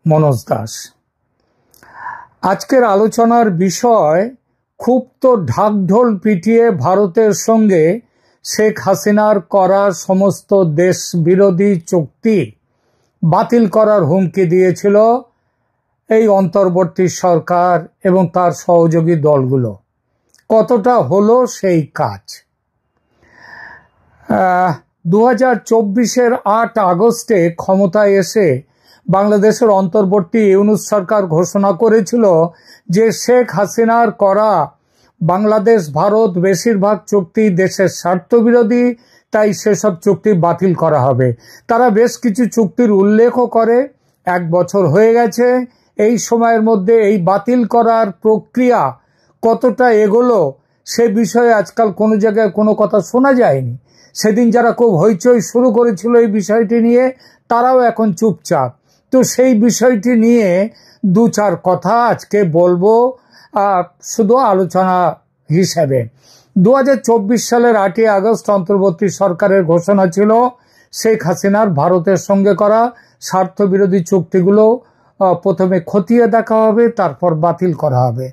মনোজ দাস। আজকের আলোচনার বিষয় খুব তো ঢাকঢোল পিটিয়ে ভারতের সঙ্গে শেখ হাসিনার করা সমস্ত দেশ বিরোধী চুক্তি বাতিল করার হুমকি দিয়েছিল এই অন্তর্বর্তী সরকার এবং তার সহযোগী দলগুলো। কতটা হলো সেই কাজ? 2024-এর 8 আগস্টে ক্ষমতায় এসে বাংলাদেশের অন্তর্বর্তী ইউনূস সরকার ঘোষণা করেছিল যে শেখ হাসিনার করা বাংলাদেশ ভারত বেশিরভাগ চুক্তি দেশের স্বার্থবিরোধী, তাই সেসব চুক্তি বাতিল করা হবে। তারা বেশ কিছু চুক্তির উল্লেখও করে। 1 বছর হয়ে গেছে। এই সময়ের মধ্যে এই বাতিল করার প্রক্রিয়া কতটা এগোলো সে বিষয়ে আজকাল কোনো জায়গায় কোনো কথা শোনা যায়নি। সেদিন যারা খুব হইচই শুরু করেছিল এই বিষয়টি নিয়ে, তারাও এখন চুপচাপ। তো সেই বিষয়টি নিয়ে 2-4 কথা আজকে বলবো শুধু আলোচনা হিসেবে। 2024 সালের 8 আগস্ট অন্তর্বর্তী সরকারের ঘোষণা ছিল শেখ হাসিনার ভারতের সঙ্গে করা স্বার্থবিরোধী চুক্তিগুলো প্রথমে খতিয়ে দেখা হবে, তারপর বাতিল করা হবে।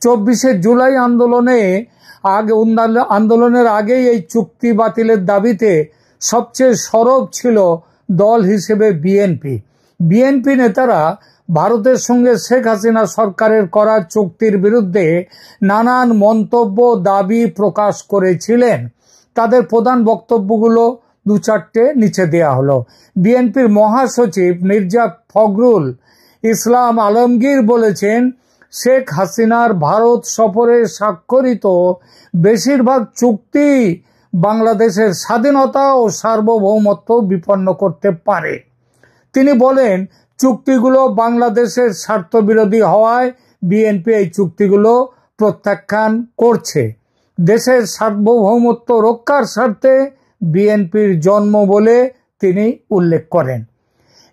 24শে জুলাই আন্দোলনের আগেই এই চুক্তি বাতিলের দাবিতে সবচেয়ে সরব ছিল দল হিসেবে বিএনপি নেতারা ভারতের সঙ্গে শেখ হাসিনা সরকারের করা চুক্তির বিরুদ্ধে নানান মন্তব্য দাবি প্রকাশ করেছিলেন। তাদের প্রধান বক্তব্যগুলো 2-4টে নিচে দেয়া হলো। বিএনপির মহাসচিব মির্জা ফখরুল ইসলাম আলমগীর বলেছেন, শেখ হাসিনার ভারত সফরে স্বাক্ষরিত বেশিরভাগ চুক্তি বাংলাদেশের স্বাধীনতা ও সার্বভৌমত্ব বিপন্ন করতে পারে। তিনি বলেন, চুক্তিগুলো বাংলাদেশের স্বার্থবিরোধী হওয়ায় বিএনপি এই চুক্তিগুলো প্রত্যাখ্যান করছে। দেশের সার্বভৌমত্ব রক্ষার স্বার্থে বিএনপির জন্ম বলে তিনি উল্লেখ করেন।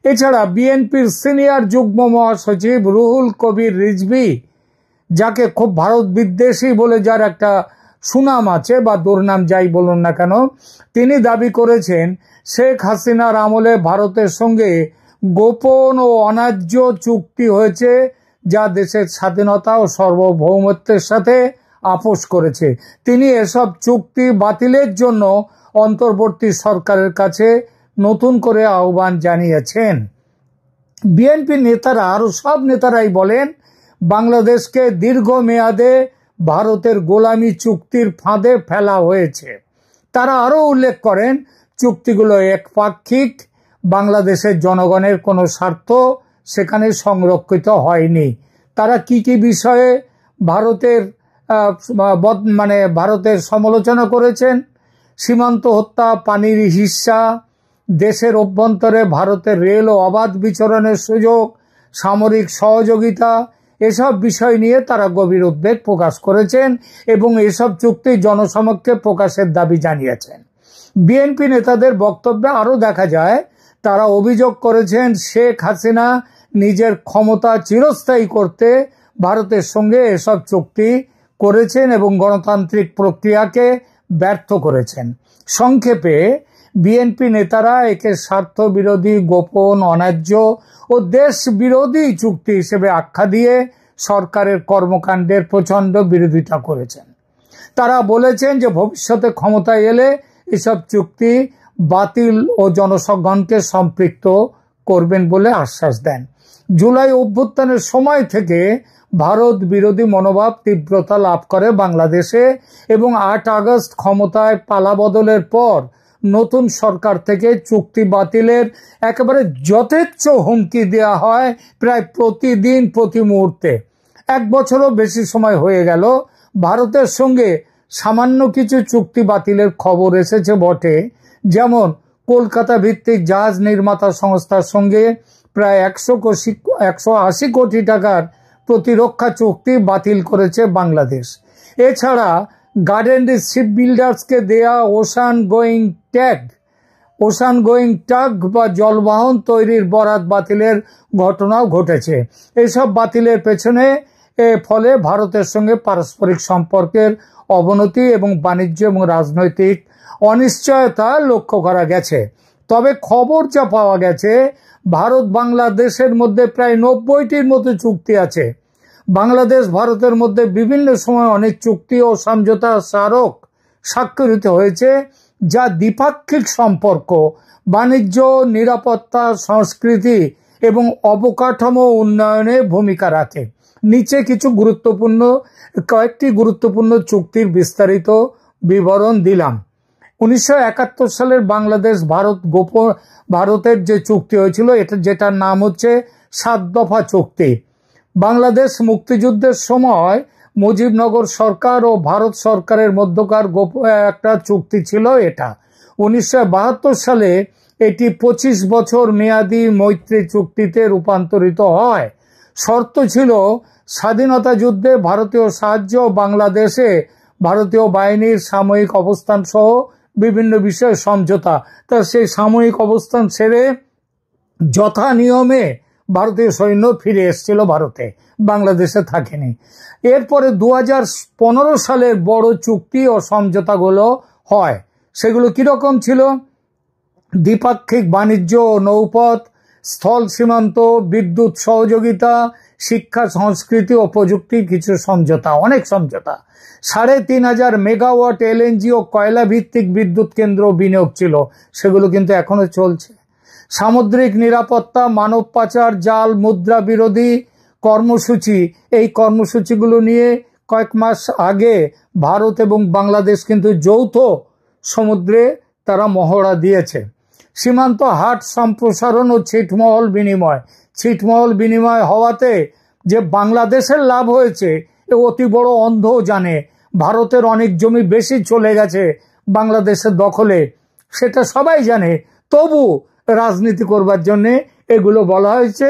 এছাড়া বিএনপির সিনিয়র যুগ্ম মহাসচিব রুহুল কবির রিজভী, যাকে খুব ভারত বিদ্বেষী বলে যার একটা সুনাম আছে বা দুর্নাম যাই বলুন না কেন, তিনি দাবি করেছেন শেখ হাসিনার আমলে ভারতের সঙ্গে গোপন ও অন্যায্য চুক্তি হয়েছে, যা দেশের স্বাধীনতা ও সার্বভৌমত্বের সাথে আপোষ করেছে। তিনি এসব চুক্তি বাতিলের জন্য অন্তর্বর্তী সরকারের কাছে নতুন করে আহ্বান জানিয়েছেন। বিএনপি নেতারা আরো সব নেতারাই বলেন, বাংলাদেশকে দীর্ঘমেয়াদে ভারতের গোলামি চুক্তির ফাঁদে ফেলা হয়েছে। তারা আরো উল্লেখ করেন, চুক্তিগুলো একপাক্ষিক, বাংলাদেশের জনগণের কোনো স্বার্থ সেখানে সংরক্ষিত হয়নি। তারা কি কি বিষয়ে ভারতের সমালোচনা করেছেন? সীমান্ত হত্যা, পানির হিস্সা, দেশের অভ্যন্তরে ভারতের রেল ও অবাধ বিচরণের সুযোগ, সামরিক সহযোগিতা, এসব বিষয় নিয়ে তারা গভীর উদ্বেগ প্রকাশ করেছেন এবং এসব চুক্তি জনসমক্ষে প্রকাশের দাবি জানিয়েছেন। বিএনপি নেতাদের বক্তব্যে আরো দেখা যায়, তারা অভিযোগ করেছেন শেখ হাসিনা নিজের ক্ষমতা চিরস্থায়ী করতে ভারতের সঙ্গে এসব চুক্তি করেছেন এবং গণতান্ত্রিক প্রক্রিয়াকে ব্যর্থ করেছেন। সংক্ষেপে বিএনপি নেতারা একে স্বার্থবিরোধী, গোপন, অন্যায্য ও দেশ বিরোধী চুক্তি হিসেবে আখ্যা দিয়ে সরকারের কর্মকাণ্ডের প্রচণ্ড বিরোধিতা করেছেন। তারা বলেছেন যে ভবিষ্যতে ক্ষমতায় এলে এসব চুক্তি বাতিল ও জনসাধারণকে সম্পৃক্ত করবেন বলে আশ্বাস দেন। জুলাই অভ্যুত্থানের সময় থেকে ভারত বিরোধী মনোভাব তীব্রতা লাভ করে বাংলাদেশে এবং 8 আগস্ট ক্ষমতায় পালাবদলের পর নতুন সরকার থেকে চুক্তি বাতিলের একেবারে যথেচ্ছ হুমকি দেওয়া হয় প্রায় প্রতিদিন, প্রতি মুহূর্তে। 1 বছরও বেশি সময় হয়ে গেল। ভারতের সঙ্গে সামান্য কিছু চুক্তি বাতিলের খবর এসেছে বটে, যেমন কলকাতা ভিত্তিক জাহাজ নির্মাতা সংস্থার সঙ্গে প্রায় 180 কোটি টাকার প্রতিরক্ষা চুক্তি বাতিল করেছে বাংলাদেশ। এছাড়া গার্ডেন শিপ বিল্ডার্সকে দেয়া ওশান গোয়িং ট্যাগ বা জলবাহন তৈরির বরাত বাতিলের ঘটনাও ঘটেছে। এসব বাতিলের পেছনে ফলে ভারতের সঙ্গে পারস্পরিক সম্পর্কের অবনতি এবং বাণিজ্য এবং রাজনৈতিক অনিশ্চয়তা লক্ষ্য করা গেছে। তবে খবর যা পাওয়া গেছে, ভারত বাংলাদেশের মধ্যে প্রায় 90টির মতো চুক্তি আছে। বাংলাদেশ ভারতের মধ্যে বিভিন্ন সময় অনেক চুক্তি ও সমঝোতা স্মারক স্বাক্ষরিত হয়েছে, যা দ্বিপাক্ষিক সম্পর্ক, বাণিজ্য, নিরাপত্তা, সংস্কৃতি এবং অবকাঠামো উন্নয়নে ভূমিকা রাখে। নিচে কয়েকটি গুরুত্বপূর্ণ চুক্তির বিস্তারিত বিবরণ দিলাম। 1971 সালের বাংলাদেশ ভারতের যে চুক্তি হয়েছিল, যেটার নাম হচ্ছে 7 দফা চুক্তি। বাংলাদেশ মুক্তিযুদ্ধের সময় মুজিবনগর সরকার ও ভারত সরকারের মধ্যকার একটা চুক্তি ছিল এটা। 1972 সালে এটি 25 বছর মেয়াদী মৈত্রী চুক্তিতে রূপান্তরিত হয়। শর্ত ছিল স্বাধীনতা যুদ্ধে ভারতীয় সাহায্য, বাংলাদেশে ভারতীয় বাহিনীর সাময়িক অবস্থান সহ বিভিন্ন বিষয়ে সমঝোতা। তা সেই সাময়িক অবস্থান সেরে যথা নিয়মে ভারতীয় সৈন্য ফিরে এসেছিল ভারতে, বাংলাদেশে থাকেনি। এরপরে 2015 সালের বড় চুক্তি ও সমঝোতাগুলো হয়। সেগুলো কিরকম ছিল? দ্বিপাক্ষিক বাণিজ্য ও নৌপথ, স্থল সীমান্ত, বিদ্যুৎ সহযোগিতা, শিক্ষা, সংস্কৃতি ও প্রযুক্তির কিছু সমঝোতা, অনেক সমঝোতা। 3500 মেগাওয়াট এলএনজি ও কয়লা ভিত্তিক বিদ্যুৎ কেন্দ্র বিনিয়োগ ছিল, সেগুলো কিন্তু এখনো চলছে। সামুদ্রিক নিরাপত্তা, মানব পাচার, জাল মুদ্রা বিরোধী কর্মসূচি, এই কর্মসূচিগুলো নিয়ে কয়েক মাস আগে ভারত এবং বাংলাদেশ কিন্তু যৌথ সমুদ্রে তারা মহড়া দিয়েছে। সীমান্ত হাট সম্প্রসারণ ও ছিটমহল বিনিময় হওয়াতে যে বাংলাদেশের লাভ হয়েছে এ অতি বড় অন্ধ জানে। ভারতের অনেক জমি বেশি চলে গেছে বাংলাদেশের দখলে, সেটা সবাই জানে। তবু রাজনীতি করবার জন্য এগুলো বলা হয়েছে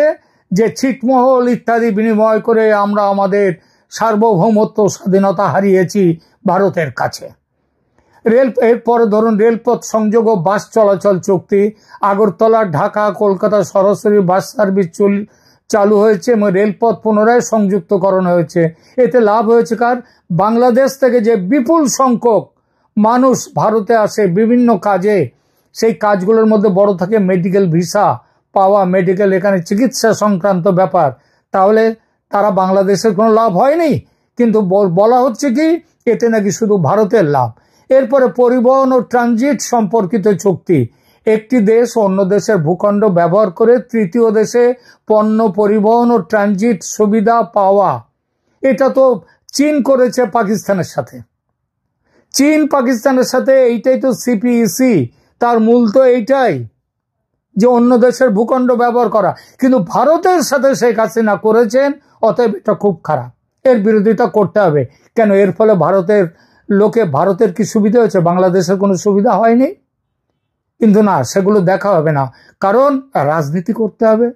যে ছিটমহল ইত্যাদি বিনিময় করে আমরা আমাদের সার্বভৌমত্ব, স্বাধীনতা হারিয়েছি ভারতের কাছে। এরপরে ধরুন রেলপথ সংযোগ ও বাস চলাচল চুক্তি। আগরতলা, ঢাকা, কলকাতা সরাসরি বাস সার্ভিস চালু হয়েছে এবং রেলপথ পুনরায় সংযুক্তকরণ হয়েছে। এতে লাভ হয়েছে কার? বাংলাদেশ থেকে যে বিপুল সংখ্যক মানুষ ভারতে আসে বিভিন্ন কাজে, সেই কাজগুলোর মধ্যে বড় থাকে মেডিকেল ভিসা পাওয়া, মেডিকেল এখানে চিকিৎসা সংক্রান্ত ব্যাপার। তাহলে তারা বাংলাদেশের কোনো লাভ হয়নি, কিন্তু বলা হচ্ছে কি এতে নাকি শুধু ভারতের লাভ। এরপরে পরিবহন ও ট্রানজিট সম্পর্কিত চুক্তি। একটি দেশ অন্য দেশের ভূখণ্ড ব্যবহার করে তৃতীয় দেশে পণ্য পরিবহন ও ট্রানজিট সুবিধা পাওয়া। এটা তো চীন করেছে পাকিস্তানের সাথে। এইটাই তো সিপিইসি, তার মূল তো এইটাই যে অন্য দেশের ভূখণ্ড ব্যবহার করা। কিন্তু ভারতের সাথে শেখ হাসিনা করেছেন, অতএব এটা খুব খারাপ, এর বিরোধিতা করতে হবে। কেন? এর ফলে ভারতের কি সুবিধা হয়েছে? বাংলাদেশের কোনো সুবিধা হয়নি। কিন্তু না, সেগুলো দেখা হবে না, কারণ রাজনীতি করতে হবে।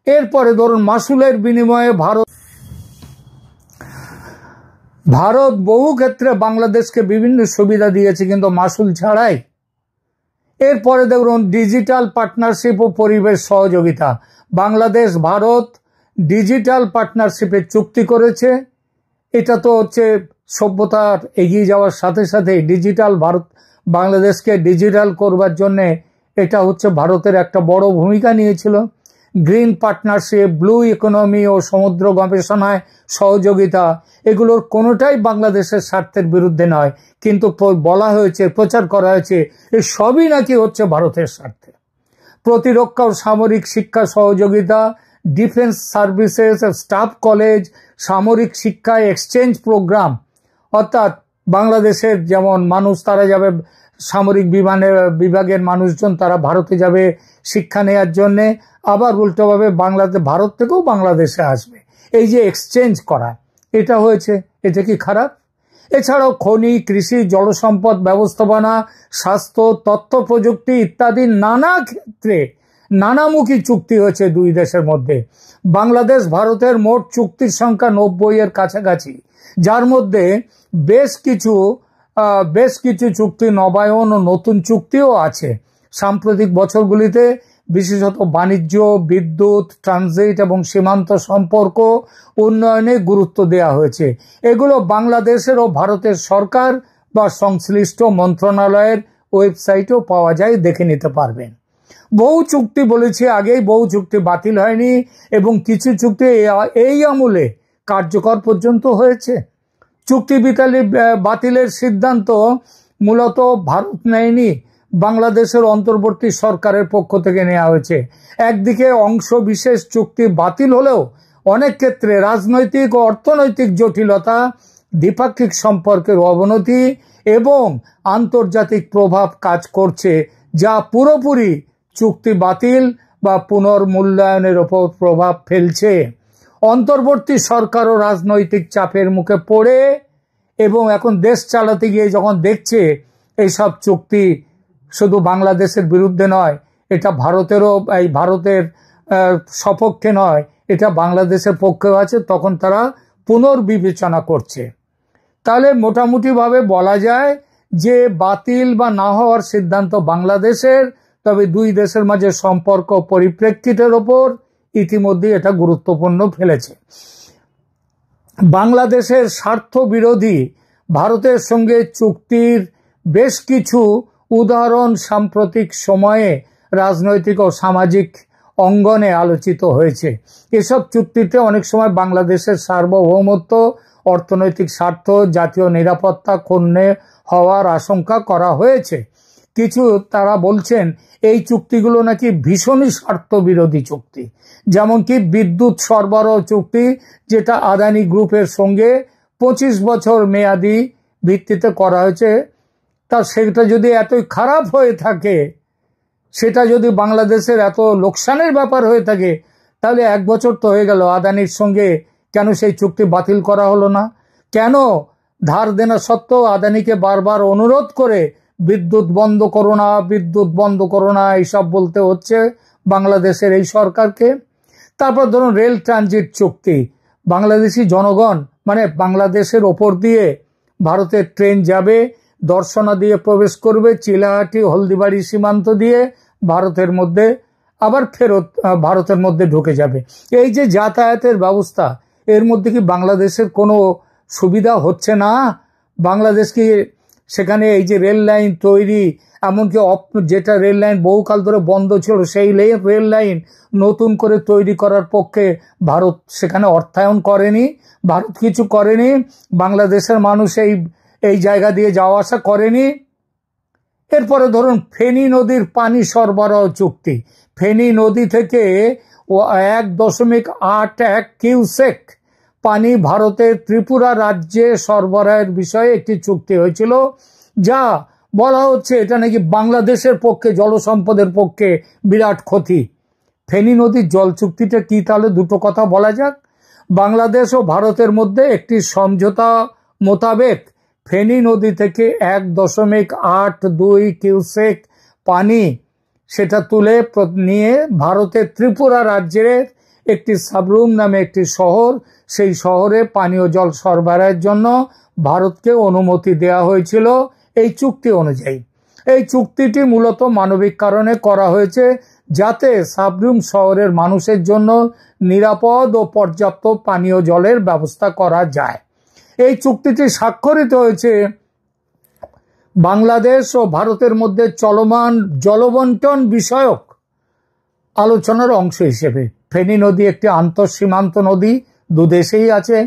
এরপরে ধরুন মাসুলের বিনিময়ে ভারত বহু ক্ষেত্রে বাংলাদেশকে বিভিন্ন সুবিধা দিয়েছে, কিন্তু মাসুল ছাড়াই। এরপরে দেখুন ডিজিটাল পার্টনারশিপ ও পরিবেশ সহযোগিতা। বাংলাদেশ ভারত ডিজিটাল পার্টনারশিপের চুক্তি করেছে। এটা তো হচ্ছে সভ্যতার এগিয়ে যাওয়ার সাথে সাথে বাংলাদেশকে ডিজিটাল করবার জন্য এটা হচ্ছে ভারতের একটা বড় ভূমিকা নিয়েছিল। গ্রিন পার্টনারশিপ, ব্লু ইকোনমি ও সমুদ্র গবেষণায় সহযোগিতা, এগুলোর কোনোটাই বাংলাদেশের স্বার্থের বিরুদ্ধে নয়, কিন্তু বলা হয়েছে, প্রচার করা হয়েছে এই সবই নাকি হচ্ছে ভারতের স্বার্থে। প্রতিরক্ষা ও সামরিক শিক্ষা সহযোগিতা, ডিফেন্স সার্ভিসেস, স্টাফ কলেজ, সামরিক শিক্ষায় এক্সচেঞ্জ প্রোগ্রাম, অর্থাৎ বাংলাদেশের যেমন মানুষ তারা যাবে, সামরিক বিভাগের মানুষজন তারা ভারতে যাবে শিক্ষা নেওয়ার জন্যে, আবার উল্টোভাবে ভারত থেকেও বাংলাদেশে আসবে। এই যে এক্সচেঞ্জ করা, এটা হয়েছে, এটা কি খারাপ? এছাড়াও খনি, কৃষি, জলসম্পদ ব্যবস্থাপনা, স্বাস্থ্য, তথ্য প্রযুক্তি ইত্যাদি নানা ক্ষেত্রে নানামুখী চুক্তি হয়েছে দুই দেশের মধ্যে। বাংলাদেশ ভারতের মোট চুক্তির সংখ্যা 90-এর কাছাকাছি, যার মধ্যে বেশ কিছু চুক্তি নবায়ন ও নতুন চুক্তিও আছে। সাম্প্রতিক বছরগুলিতে বিশেষত বাণিজ্য, বিদ্যুৎ, ট্রানজিট এবং সীমান্ত সম্পর্ক উন্নয়নে গুরুত্ব দেওয়া হয়েছে। এগুলো বাংলাদেশের ও ভারতের সরকার বা সংশ্লিষ্ট মন্ত্রণালয়ের ওয়েবসাইটেও পাওয়া যায়, দেখে নিতে পারবেন। বহু চুক্তি বলেছি আগেই, বহু চুক্তি বাতিল হয়নি এবং কিছু চুক্তি এই আমলে কার্যকর পর্যন্ত হয়েছে। চুক্তি বাতিলের সিদ্ধান্ত মূলত ভারত নেয়নি, বাংলাদেশের অন্তর্বর্তী সরকারের পক্ষ থেকে নেওয়া হয়েছে। একদিকে অংশ বিশেষ চুক্তি বাতিল হলেও অনেক ক্ষেত্রে রাজনৈতিক ও অর্থনৈতিক জটিলতা, দ্বিপাক্ষিক সম্পর্কের অবনতি এবং আন্তর্জাতিক প্রভাব কাজ করছে, যা পুরোপুরি চুক্তি বাতিল বা পুনর্মূল্যায়নের ওপর প্রভাব ফেলছে। অন্তর্বর্তী সরকারও রাজনৈতিক চাপের মুখে পড়ে এবং এখন দেশ চালাতে গিয়ে যখন দেখছে এইসব চুক্তি শুধু বাংলাদেশের বিরুদ্ধে নয়, এটা ভারতের সপক্ষে নয়, এটা বাংলাদেশের পক্ষেও আছে, তখন তারা পুনর্বিবেচনা করছে। তাহলে মোটামুটিভাবে বলা যায় যে বাতিল বা না হওয়ার সিদ্ধান্ত বাংলাদেশের, তবে দুই দেশের মাঝে সম্পর্ক পরিপ্রেক্ষিতের ওপর ইতিমধ্যে এটা গুরুত্বপূর্ণ ফেলেছে। বাংলাদেশের স্বার্থ বিরোধী ভারতের সঙ্গে চুক্তির বেশ কিছু উদাহরণ সাম্প্রতিক সময়ে রাজনৈতিক ও সামাজিক অঙ্গনে আলোচিত হয়েছে। এসব চুক্তিতে অনেক সময় বাংলাদেশের সার্বভৌমত্ব, অর্থনৈতিক স্বার্থ, জাতীয় নিরাপত্তা ক্ষুণ্ণ হওয়ার আশঙ্কা করা হয়েছে। কিছু তারা বলছেন এই চুক্তিগুলো নাকি ভীষণই স্বার্থ বিরোধী চুক্তি, যেমন কি বিদ্যুৎ সরবরাহ চুক্তি, যেটা আদানি গ্রুপের সঙ্গে 25 বছর মেয়াদি ভিত্তিতে করা হয়েছে। তা সেটা যদি এতই খারাপ হয়ে থাকে, সেটা যদি বাংলাদেশের এত লোকসানের ব্যাপার হয়ে থাকে, তাহলে 1 বছর তো হয়ে গেল আদানির সঙ্গে, কেন সেই চুক্তি বাতিল করা হলো না? কেন ধার দেনা সত্ত্বেও আদানিকে বারবার অনুরোধ করে বিদ্যুৎ বন্ধ করো না, বিদ্যুৎ বন্ধ করো না এইসব বলতে হচ্ছে বাংলাদেশের এই সরকারকে? তারপর ধরুন রেল ট্রানজিট চুক্তি, বাংলাদেশি জনগণ মানে বাংলাদেশের ওপর দিয়ে ভারতের ট্রেন যাবে, দর্শনা দিয়ে প্রবেশ করবে, চিলাহাটি হলদিবাড়ি সীমান্ত দিয়ে ভারতের মধ্যে আবার ফেরত ভারতের মধ্যে ঢুকে যাবে। এই যে যাতায়াতের ব্যবস্থা, এর মধ্যে কি বাংলাদেশের কোনো সুবিধা হচ্ছে না? বাংলাদেশ কি সেখানে এই যে রেল লাইন তৈরি, এমনকি যেটা রেল লাইন বহুকাল ধরে বন্ধ ছিল, সেই রেল লাইন নতুন করে তৈরি করার পক্ষে ভারত সেখানে অর্থায়ন করেনি, ভারত কিছু করেনি, বাংলাদেশের মানুষ এই জায়গা দিয়ে যাওয়া আসা করেনি। এরপরে ধরুন ফেনী নদীর পানি সরবরাহ চুক্তি, ফেনী নদী থেকে 1.81 কিউসেক পানি ভারতের ত্রিপুরা রাজ্যে সরবরাহের বিষয়ে একটি চুক্তি হয়েছিল, যা বলা হচ্ছে এটা নাকি বাংলাদেশের পক্ষে, জলসম্পদের পক্ষে বিরাট ক্ষতি। ফেনী নদীর জল চুক্তিটা কি, তাহলে দুটো কথা বলা যাক। বাংলাদেশ ও ভারতের মধ্যে একটি সমঝোতা মোতাবেক ফেনী নদী থেকে 1.82 কিউসেক পানি সেটা তুলে নিয়ে ভারতের ত্রিপুরা রাজ্যের একটি সাবরুম নামে একটি শহর, সেই শহরে পানীয় জল সরবরাহের জন্য ভারতকে অনুমতি দেওয়া হয়েছিল এই চুক্তি অনুযায়ী। এই চুক্তিটি মূলত মানবিক কারণে করা হয়েছে, যাতে সাবরুম শহরের মানুষের জন্য নিরাপদ ও পর্যাপ্ত পানীয় জলের ব্যবস্থা করা যায়। এই চুক্তিটি স্বাক্ষরিত হয়েছে বাংলাদেশ ও ভারতের মধ্যে চলমান জলবন্টন বিষয়ক আলোচনার অংশ হিসেবে। ফেনী নদী একটি আন্তঃসীমান্ত নদী, দুদেশেই আছে,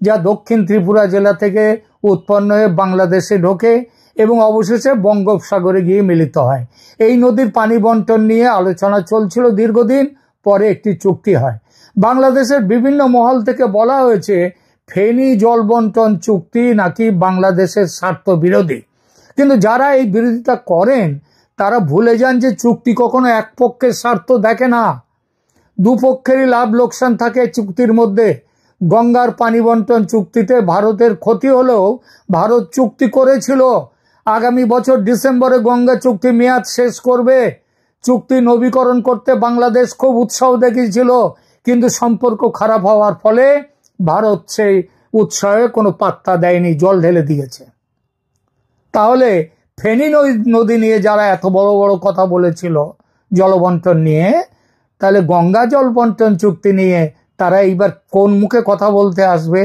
যা দক্ষিণ ত্রিপুরা জেলা থেকে উৎপন্ন হয়ে বাংলাদেশে ঢোকে এবং অবশেষে বঙ্গোপসাগরে গিয়ে মিলিত হয়। এই নদীর পানি বন্টন নিয়ে আলোচনা চলছিল দীর্ঘদিন, পরে একটি চুক্তি হয়। বাংলাদেশের বিভিন্ন মহল থেকে বলা হয়েছে ফেনী জল বন্টন চুক্তি নাকি বাংলাদেশের স্বার্থ বিরোধী, কিন্তু যারা এই বিরোধিতা করেন তারা ভুলে যান যে চুক্তি কখনো এক পক্ষের স্বার্থ দেখে না, দুপক্ষেরই লাভ লোকসান থাকে চুক্তির মধ্যে। গঙ্গার পানি বন্টন চুক্তিতে ভারতের ক্ষতি হলেও ভারত চুক্তি করেছিল আগামী বছর ডিসেম্বরে গঙ্গা চুক্তি মেয়াদ শেষ করবে। চুক্তি নবীকরণ করতে বাংলাদেশ খুব উৎসাহ দেখিয়েছিল, কিন্তু সম্পর্ক খারাপ হওয়ার ফলে ভারত সেই উৎসাহে কোনো পাত্তা দেয়নি, জল ঢেলে দিয়েছে। তাহলে ফেনী নদী নিয়ে যারা এত বড় বড় কথা বলেছিল জলবন্টন নিয়ে, তাহলে গঙ্গা জল বন্টন চুক্তি নিয়ে তারা এইবার কোন মুখে কথা বলতে আসবে?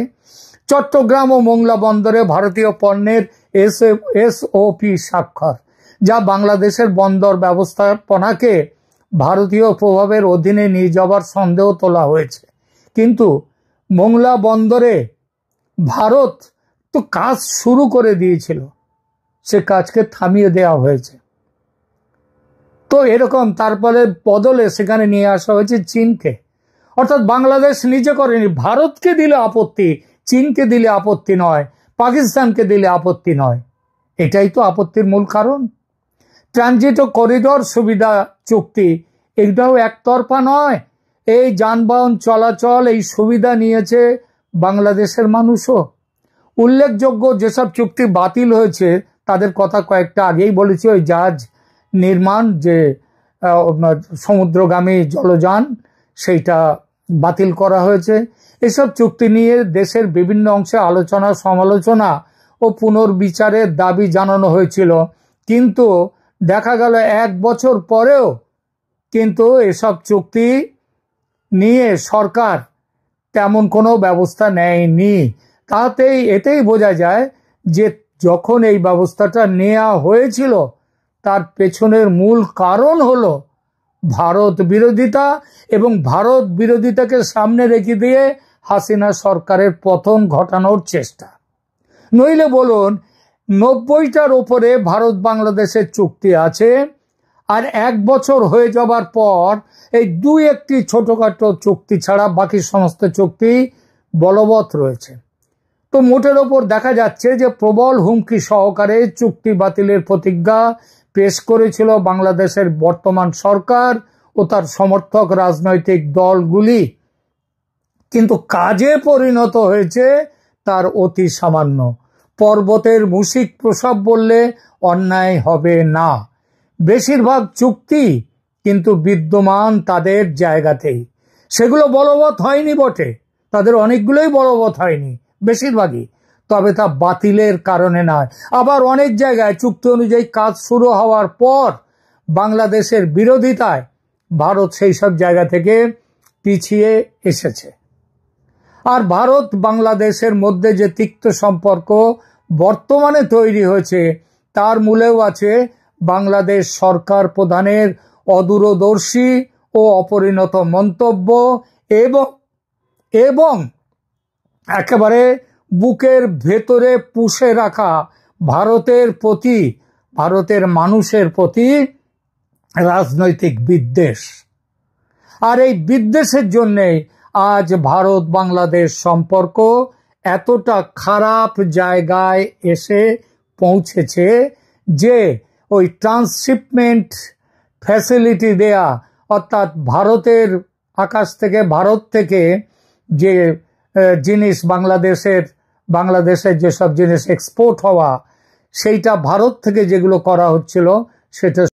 চট্টগ্রাম ও মোংলা বন্দরে ভারতীয় পণ্যের SOP স্বাক্ষর, যা বাংলাদেশের বন্দর ব্যবস্থাপনাকে ভারতীয় প্রভাবের অধীনে নিয়ে যাওয়ার সন্দেহ তোলা হয়েছে। কিন্তু মোংলা বন্দরে ভারত তো কাজ শুরু করে দিয়েছিল, সে কাজকে থামিয়ে দেওয়া হয়েছে। তো এরকম তারপরে বদলে সেখানে নিয়ে আসা হয়েছে চীনকে। অর্থাৎ বাংলাদেশ নিজে করেনি, ভারতকে দিলে আপত্তি, চীনকে দিলে আপত্তি নয়, পাকিস্তানকে দিলে আপত্তি নয়। এটাই তো আপত্তির মূল কারণ। ট্রানজিট ও করিডোর সুবিধা চুক্তি এটাও একতরফা নয়। এই যানবাহন চলাচল এই সুবিধা নিয়েছে বাংলাদেশের মানুষও। উল্লেখযোগ্য যেসব চুক্তি বাতিল হয়েছে তাদের কথা কয়েকটা আগেই বলেছি। ওই জাহাজ নির্মাণ, যে সমুদ্রগামী জলযান, সেইটা বাতিল করা হয়েছে। এসব চুক্তি নিয়ে দেশের বিভিন্ন অংশে আলোচনা সমালোচনা ও পুনর্বিচারের দাবি জানানো হয়েছিল। কিন্তু দেখা গেল 1 বছর পরেও কিন্তু এসব চুক্তি নিয়ে সরকার তেমন কোনো ব্যবস্থা নেয়নি। এতেই বোঝা যায় যে যখন এই ব্যবস্থাটা নেওয়া হয়েছিল তার পেছনের মূল কারণ হলো ভারত বিরোধিতা, এবং ভারত বিরোধিতাকে সামনে রেখে দিয়ে হাসিনা সরকারের পতন ঘটানোর চেষ্টা। নইলে বলুন, 90টার ওপরে ভারত বাংলাদেশের চুক্তি আছে, আর 1 বছর হয়ে যাবার পর এই 2-1টি ছোটখাটো চুক্তি ছাড়া বাকি সমস্ত চুক্তি বলবৎ রয়েছে। তো মোটের ওপর দেখা যাচ্ছে যে প্রবল হুমকি সহকারে চুক্তি বাতিলের প্রতিজ্ঞা পেশ করেছিল বাংলাদেশের বর্তমান সরকার ও তার সমর্থক রাজনৈতিক দলগুলি, কিন্তু কাজে পরিণত হয়েছে তার অতি সামান্য। পর্বতের মুশিক প্রসব বললে অন্যায় হবে না। বেশিরভাগ চুক্তি কিন্তু বিদ্যমান তাদের জায়গাতেই, সেগুলো বলবৎ হয়নি বটে, তাদের অনেকগুলোই বলবৎ হয়নি, বেশিরভাগই, তবে তা বাতিলের কারণে নয়। আবার অনেক জায়গায় চুক্তি অনুযায়ী কাজ শুরু হওয়ার পর বাংলাদেশের বিরোধিতায় ভারত সেই সব জায়গা থেকে পিছিয়ে এসেছে। আর ভারত বাংলাদেশের মধ্যে যে তিক্ত সম্পর্ক বর্তমানে তৈরি হয়েছে তার মূলেও আছে বাংলাদেশ সরকার প্রধানের অদূরদর্শী ও অপরিণত মন্তব্য এবং একেবারে বুকের ভেতরে পুষে রাখা ভারতের প্রতি, ভারতের মানুষের প্রতি রাজনৈতিক বিদ্বেষ। আর এই বিদ্বেষের জন্যেই আজ ভারত বাংলাদেশ সম্পর্ক এতটা খারাপ জায়গায় এসে পৌঁছেছে যে ওই ট্রান্সশিপমেন্ট ফ্যাসিলিটি দেয়া, অর্থাৎ ভারতের আকাশ থেকে, ভারত থেকে যে জিনিস বাংলাদেশের যেসব জিনিস এক্সপোর্ট হওয়া, সেইটা ভারত থেকে যেগুলো করা হচ্ছিল সেটা